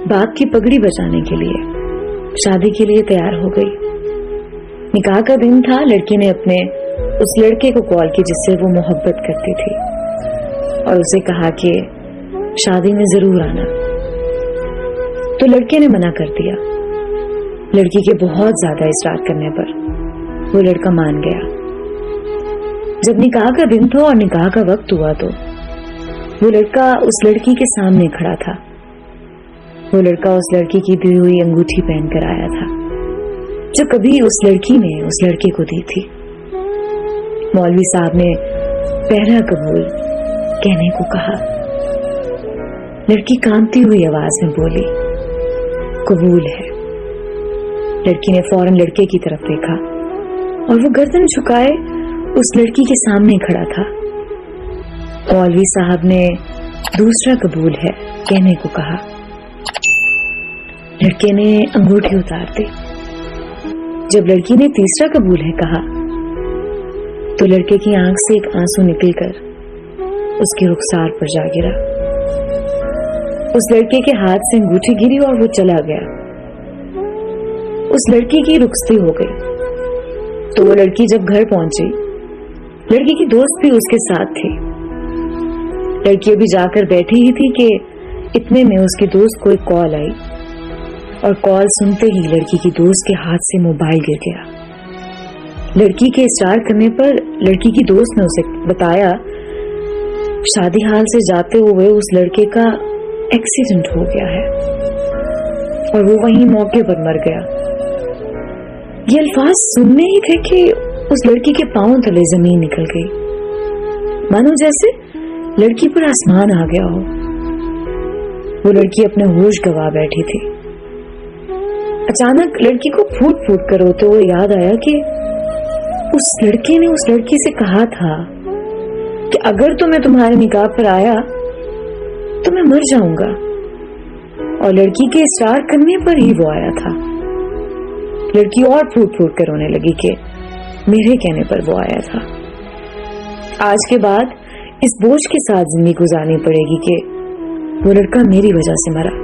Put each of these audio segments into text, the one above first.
बाप की पगड़ी बचाने के लिए शादी के लिए तैयार हो गई। निकाह का दिन था। लड़की ने अपने उस लड़के को कॉल की जिससे वो मोहब्बत करती थी और उसे कहा कि शादी में जरूर आना। तो लड़के ने मना कर दिया। लड़की के बहुत ज्यादा इसरार करने पर वो लड़का मान गया। जब निकाह का दिन था और निकाह का वक्त हुआ तो वो लड़का उस लड़की के सामने खड़ा था। वो लड़का उस लड़की की दी हुई अंगूठी पहनकर आया था जो कभी उस लड़की ने उस लड़के को दी थी। मौलवी साहब ने पहला कबूल कहने को कहा। लड़की कांपती हुई आवाज में बोली, कबूल है। लड़की ने फौरन लड़के की तरफ देखा और वो गर्दन झुकाए उस लड़की के सामने खड़ा था। मौलवी साहब ने दूसरा कबूल है कहने को कहा। लड़के ने अंगूठी उतार दी। जब लड़की ने तीसरा कबूल है कहा तो लड़के की आंख से एक आंसू निकलकर उसके रुखसार पर जा गिरा। उस लड़के के हाथ से अंगूठी गिरी और वो चला गया। उस लड़की की रुखसती हो गई। तो वो लड़की जब घर पहुंची, लड़की की दोस्त भी उसके साथ थी। लड़की अभी जाकर बैठी ही थी कि इतने में उसकी दोस्त को एक कॉल आई और कॉल सुनते ही लड़की की दोस्त के हाथ से मोबाइल गिर गया। लड़की के इसरार करने पर लड़की की दोस्त ने उसे बताया शादी हाल से जाते हुए उस लड़के का एक्सीडेंट हो गया है और वो वहीं मौके पर मर गया। ये अल्फाज सुनने ही थे कि उस लड़की के पांव तले जमीन निकल गई, मानो जैसे लड़की पर आसमान आ गया हो। वो लड़की अपने होश गवा बैठी थी। अचानक लड़की को फूट फूट कर रोते हुए याद आया कि उस लड़के ने उस लड़की से कहा था कि अगर तो मैं तुम्हारे निकाह पर आया तो मैं मर जाऊंगा, और लड़की के इसरार करने पर ही वो आया था। लड़की और फूट फूट कर रोने लगी कि मेरे कहने पर वो आया था। आज के बाद इस बोझ के साथ जिंदगी गुजारनी पड़ेगी कि वो लड़का मेरी वजह से मरा,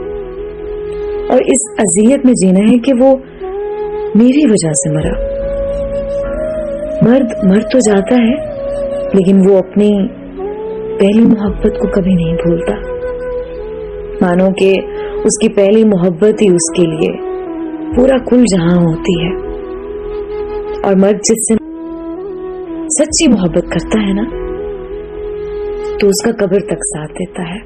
और इस अजियत में जीना है कि वो मेरी वजह से मरा। मर्द मर तो जाता है लेकिन वो अपनी पहली मोहब्बत को कभी नहीं भूलता। मानो कि उसकी पहली मोहब्बत ही उसके लिए पूरा कुल जहां होती है, और मर्द जिससे सच्ची मोहब्बत करता है ना तो उसका कब्र तक साथ देता है।